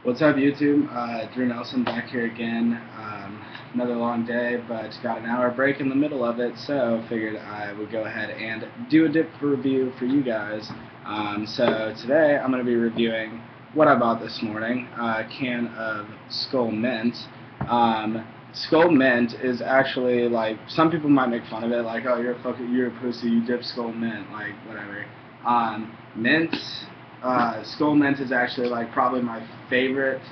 What's up, YouTube? Drew Nelson back here again. Another long day, but got an hour break in the middle of it, so figured I would go ahead and do a dip review for you guys. So today I'm going to be reviewing what I bought this morning, a can of Skoal Mint. Skoal Mint is actually, like, some people might make fun of it, like, oh, you're a pussy, you dip Skoal Mint, like, whatever. Mint Skoal Mint is actually like probably my favorite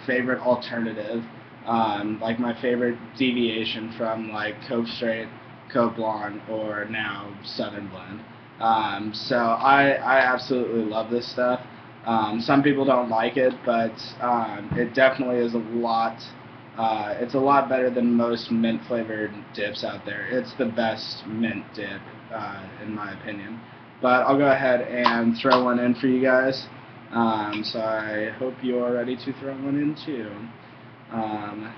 alternative, like my favorite deviation from like Coke Straight, Coke Blonde, or now Southern Blend. So I absolutely love this stuff. Some people don't like it, but it definitely is a lot. It's a lot better than most mint flavored dips out there. It's the best mint dip, in my opinion. But I'll go ahead and throw one in for you guys. So I hope you're ready to throw one in too. Um,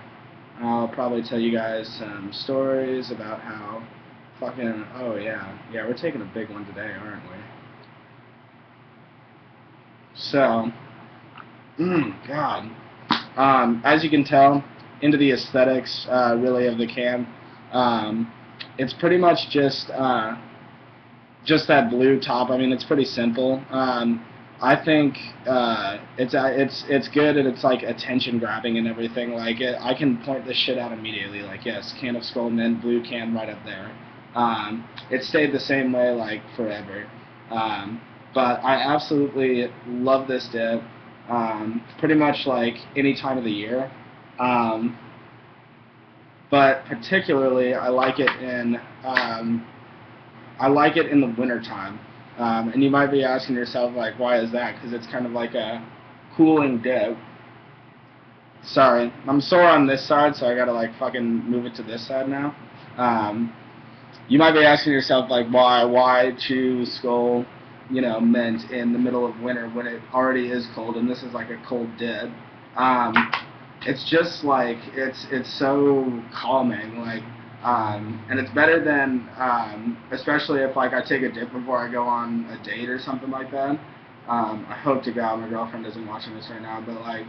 I'll probably tell you guys some stories about how fucking, oh yeah, we're taking a big one today, aren't we? So, God. As you can tell, into the aesthetics, really, of the can. It's pretty much just that blue top. I mean, it's pretty simple. I think it's good and it's like attention grabbing and everything. Like I can point this shit out immediately. Like yes, can of Skoal Mint, blue can right up there. It stayed the same way like forever. But I absolutely love this dip. Pretty much like any time of the year. Um, but particularly I like it in the wintertime. And you might be asking yourself, like, why is that? Because it's kind of like a cooling dip. Sorry, I'm sore on this side, so I gotta, like, fucking move it to this side now. Um, you might be asking yourself, like, why choose Skoal, Mint in the middle of winter when it already is cold, and this is like a cold dip. Um, it's just like it's so calming, like, and it's better than, especially if like I take a dip before I go on a date or something like that. I hope to God my girlfriend isn't watching this right now, but like,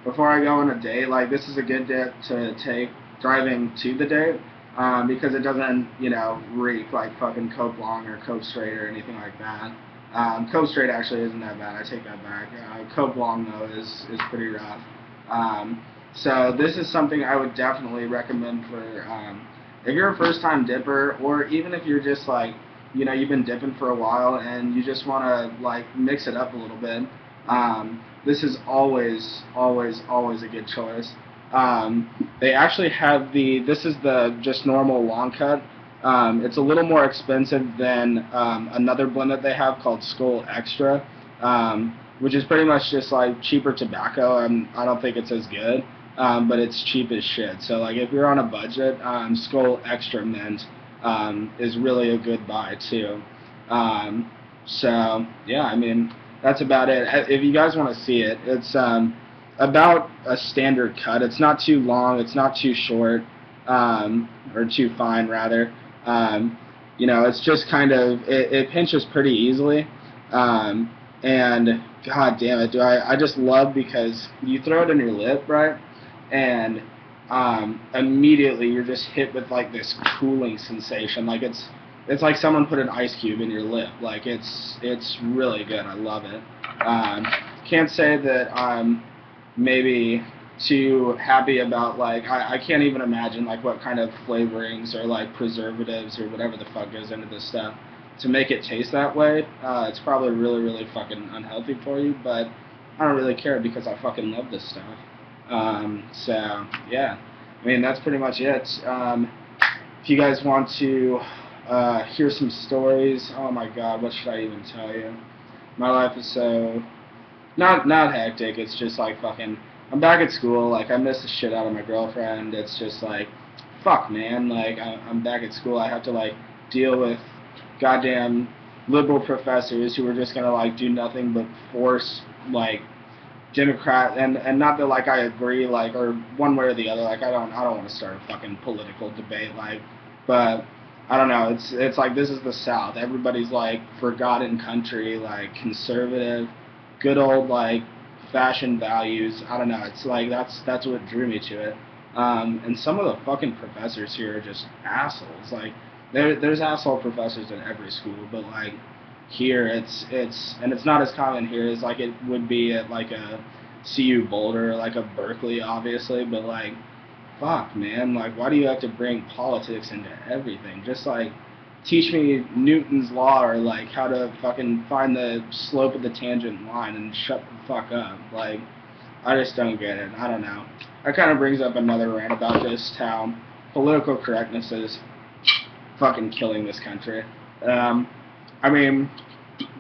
before I go on a date, like this is a good dip to take driving to the date, because it doesn't, reek like fucking Coke Long or Coke Straight or anything like that. Coke Straight actually isn't that bad. I take that back. Coke Long though is pretty rough. So this is something I would definitely recommend for, if you're a first-time dipper, or even if you're just like, you've been dipping for a while and you just want to like mix it up a little bit. This is always a good choice. They actually have this is the just normal long cut. It's a little more expensive than another blend that they have called Skoal Extra, which is pretty much just like cheaper tobacco. I don't think it's as good, but it's cheap as shit. So like if you're on a budget, Skoal Extra Mint is really a good buy too. So yeah, I mean that's about it. If you guys want to see it, it's about a standard cut. It's not too long. It's not too short, or too fine rather. It's just kind of it pinches pretty easily, and god damn it, I just love because you throw it in your lip, right, and immediately you're just hit with like this cooling sensation. Like it's like someone put an ice cube in your lip. Like it's really good. I love it. Can't say that I'm maybe too happy about like I can't even imagine like what kind of flavorings or like preservatives or whatever the fuck goes into this stuff to make it taste that way. It's probably really fucking unhealthy for you, but I don't really care because I fucking love this stuff. So yeah, I mean that's pretty much it. If you guys want to hear some stories, oh my god, what should I even tell you? My life is so not hectic. It's just like fucking. I'm back at school. Like I miss the shit out of my girlfriend. It's just like, fuck, man. Like I'm back at school. I have to like deal with goddamn liberal professors who are just gonna like do nothing but force like Democrat and not that like I agree like or one way or the other. Like I don't want to start a fucking political debate. Like, but I don't know. It's like this is the South. Everybody's like forgotten country, like conservative, good old like fashion values. I don't know. It's like that's what drew me to it. And some of the fucking professors here are just assholes. Like there's asshole professors in every school, but like here it's not as common here as like it would be at like a CU Boulder, or like a Berkeley, obviously. But like, fuck, man. Like, why do you have to bring politics into everything? Just like teach me Newton's law, or like how to fucking find the slope of the tangent line and shut the fuck up. Like, I just don't get it. I don't know. That kind of brings up another rant about just how political correctness is fucking killing this country. I mean,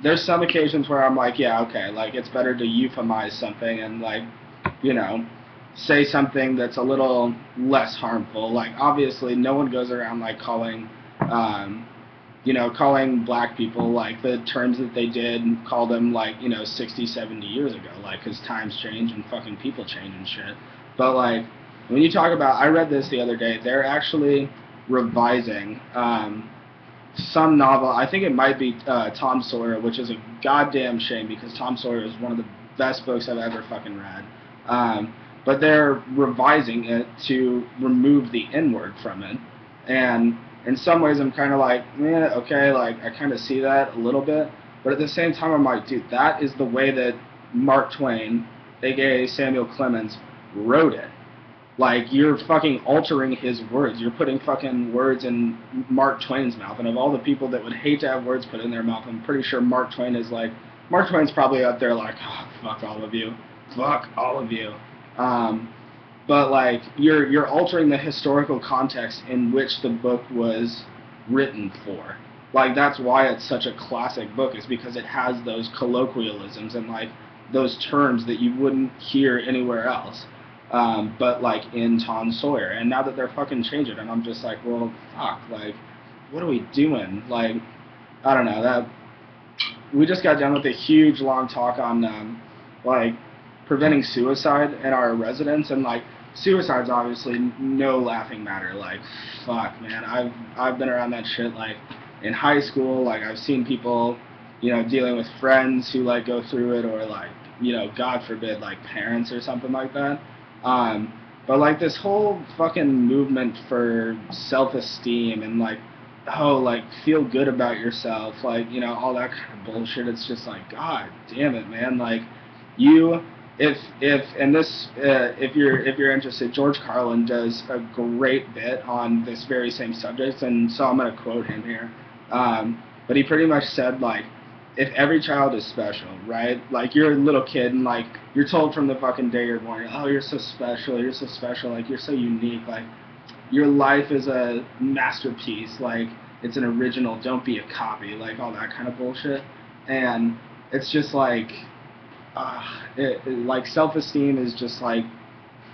there's some occasions where I'm like, yeah, okay, like it's better to euphemize something and like, you know, say something that's a little less harmful. Like, obviously, no one goes around like calling calling black people like the terms that they did and call them like, 60, 70 years ago, like, because times change and fucking people change and shit. But like, when you talk about, I read this the other day, they're actually revising some novel. I think it might be Tom Sawyer, which is a goddamn shame because Tom Sawyer is one of the best books I've ever fucking read. But they're revising it to remove the N-word from it. And in some ways I'm kind of like, okay, like I kind of see that a little bit. But at the same time I'm like, dude, that is the way that Mark Twain, aka Samuel Clemens, wrote it. Like, you're fucking altering his words. You're putting fucking words in Mark Twain's mouth. And of all the people that would hate to have words put in their mouth, I'm pretty sure Mark Twain's probably up there like, oh, fuck all of you. Fuck all of you. But like, you're altering the historical context in which the book was written for. Like, that's why it's such a classic book, is because it has those colloquialisms and like those terms that you wouldn't hear anywhere else. But like in Tom Sawyer, and now that they're fucking changing it, and I'm just like, well, fuck, like, what are we doing? Like, I don't know, that, we just got done with a huge long talk on, like, preventing suicide in our residence, and like, suicide's obviously no laughing matter. Like, fuck, man, I've been around that shit, like, in high school. Like, I've seen people, dealing with friends who like go through it, or like, God forbid, like parents or something like that. But like this whole fucking movement for self-esteem and like, oh, like feel good about yourself, like, all that kind of bullshit. It's just like, God damn it, man. Like, if you're interested, George Carlin does a great bit on this very same subject, and so I'm gonna quote him here. But he pretty much said, like, if every child is special, right? Like, you're a little kid and like you're told from the fucking day you're born, oh, you're so special, like you're so unique, like your life is a masterpiece, like it's an original, don't be a copy, like all that kind of bullshit. And it's just like, like self-esteem is just like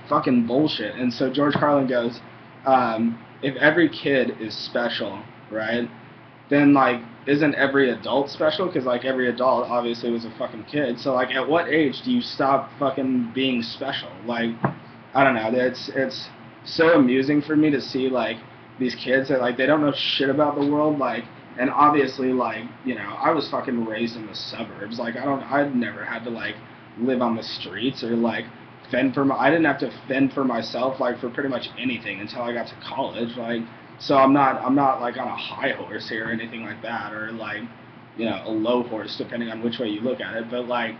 fucking bullshit. And so George Carlin goes, if every kid is special, right, then like, isn't every adult special? Because like every adult obviously was a fucking kid. So like, at what age do you stop fucking being special? Like, I don't know. It's so amusing for me to see like these kids that like they don't know shit about the world. Like, and obviously like, I was fucking raised in the suburbs. Like, I'd never had to like live on the streets or like I didn't have to fend for myself like for pretty much anything until I got to college. Like, so I'm not like on a high horse here or anything like that, or like, a low horse, depending on which way you look at it. But like,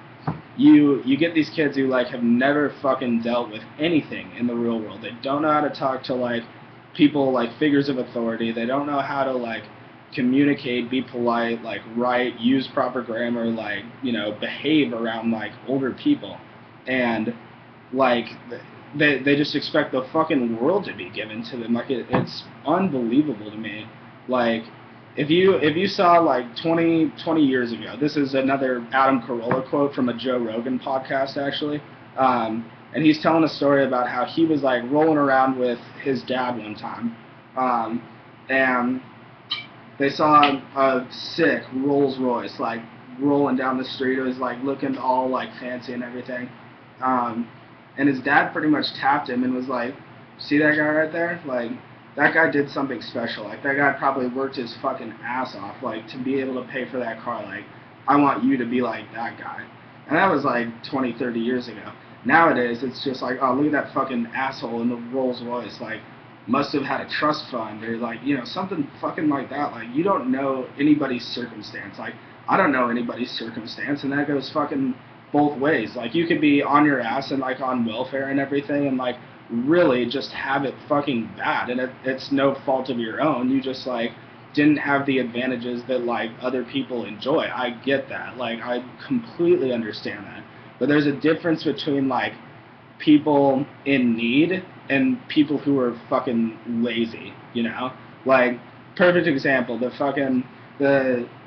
you get these kids who like have never fucking dealt with anything in the real world. They don't know how to talk to like people, like figures of authority. They don't know how to like communicate, be polite, like write, use proper grammar, like, behave around like older people. And like, they just expect the fucking world to be given to them. Like, it's unbelievable to me. Like, if you saw like 20 years ago, this is another Adam Carolla quote from a Joe Rogan podcast actually, and he's telling a story about how he was like rolling around with his dad one time, and they saw a sick Rolls Royce like rolling down the street. It was like looking all like fancy and everything. And his dad pretty much tapped him and was like, see that guy right there? Like, that guy did something special. Like, that guy probably worked his fucking ass off, like, to be able to pay for that car. Like, I want you to be like that guy. And that was like 20, 30 years ago. Nowadays, it's just like, oh, look at that fucking asshole in the Rolls Royce. Like, must have had a trust fund or like, you know, something fucking like that. Like, you don't know anybody's circumstance. Like, I don't know anybody's circumstance, and that goes fucking both ways. Like, you could be on your ass and like on welfare and everything, and like really just have it fucking bad, and it's no fault of your own. You just like didn't have the advantages that like other people enjoy. I get that. Like, I completely understand that. But there's a difference between like people in need and people who are fucking lazy, you know? Like, perfect example, the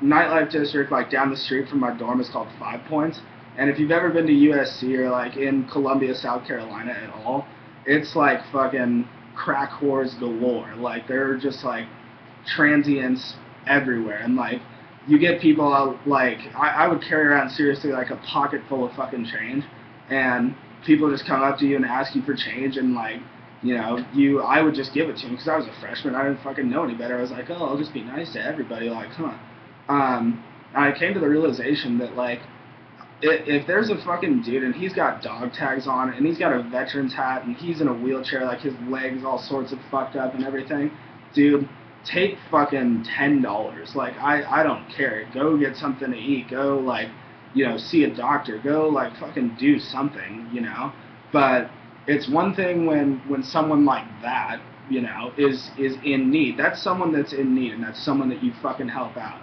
nightlife district like down the street from my dorm is called 5 Points. And if you've ever been to USC or like in Columbia, South Carolina at all, it's like fucking crack whores galore. Like, they're just like transients everywhere, and like you get people out, like I would carry around seriously like a pocket full of fucking change, and people just come up to you and ask you for change, and like, you know, I would just give it to them because I was a freshman. I didn't fucking know any better. I was like, oh, I'll just be nice to everybody. Like, huh. And I came to the realization that like if there's a fucking dude and he's got dog tags on and he's got a veteran's hat and he's in a wheelchair, like his legs all sorts of fucked up and everything, dude, take fucking $10. Like, I don't care. Go get something to eat. Go, like, you know, see a doctor. Go, like, fucking do something, you know? But it's one thing when someone like that, you know, is in need. That's someone that's in need, and that's someone that you fucking help out.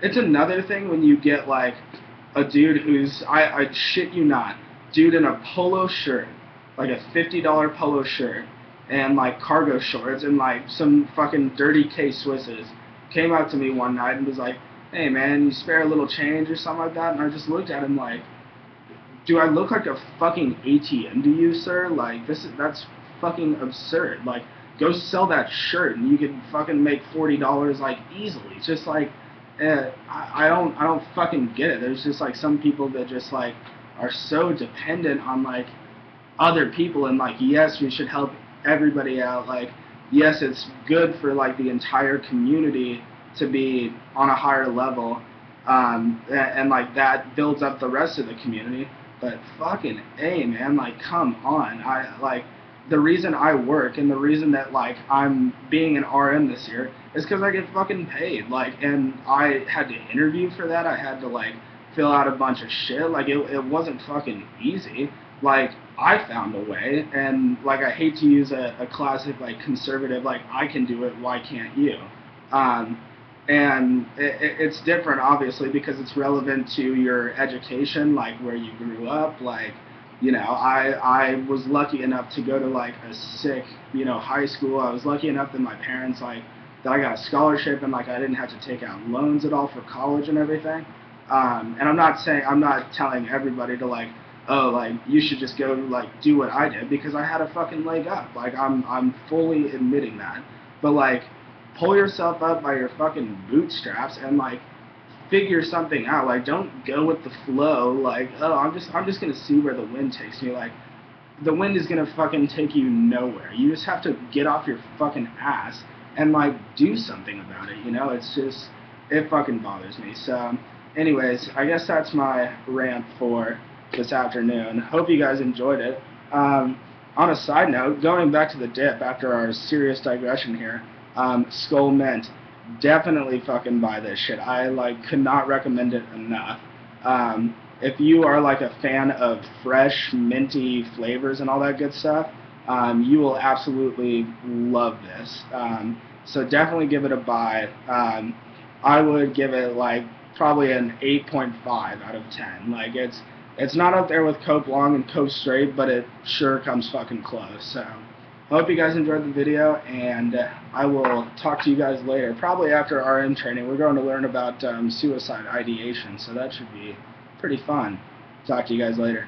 It's another thing when you get, like, a dude who's, I shit you not, dude in a polo shirt, like a $50 polo shirt, and like cargo shorts and like some fucking dirty K-Swisses, came out to me one night and was like, hey man, you spare a little change or something like that? And I just looked at him like, do I look like a fucking ATM to you, sir? Like, that's fucking absurd. Like, go sell that shirt and you could fucking make $40 like easily. It's just like, I don't fucking get it. There's just like some people that just like are so dependent on like other people, and like, yes, we should help everybody out. Like, yes, it's good for like the entire community to be on a higher level, and like that builds up the rest of the community. But fucking A, man, like, come on. I like, the reason I work and the reason that like I'm being an RM this year is because I get fucking paid. Like, and I had to interview for that. I had to like fill out a bunch of shit. Like, it wasn't fucking easy. Like, I found a way, and like, I hate to use a classic like conservative like, I can do it, why can't you? And it's different obviously because it's relevant to your education, like where you grew up. Like, you know, I was lucky enough to go to like a sick, you know, high school. I was lucky enough that my parents like, that I got a scholarship and like I didn't have to take out loans at all for college and everything. And I'm not telling everybody to like, oh, like, you should just go like do what I did, because I had a fucking leg up. Like, I'm fully admitting that. But like, pull yourself up by your fucking bootstraps and like figure something out. Like, don't go with the flow. Like, oh, I'm just gonna see where the wind takes me. Like, the wind is gonna fucking take you nowhere. You just have to get off your fucking ass and like do something about it. You know, it's just, it fucking bothers me. So, anyways, I guess that's my rant for this afternoon. Hope you guys enjoyed it. On a side note, going back to the dip after our serious digression here, Skoal Mint, definitely fucking buy this shit. I like could not recommend it enough. If you are like a fan of fresh, minty flavors and all that good stuff, you will absolutely love this. So definitely give it a buy. I would give it like probably an 8.5 out of 10. Like, it's not up there with Cope Long and Cope Straight, but it sure comes fucking close. So, I hope you guys enjoyed the video, and I will talk to you guys later. Probably after RM training, we're going to learn about suicide ideation, so that should be pretty fun. Talk to you guys later.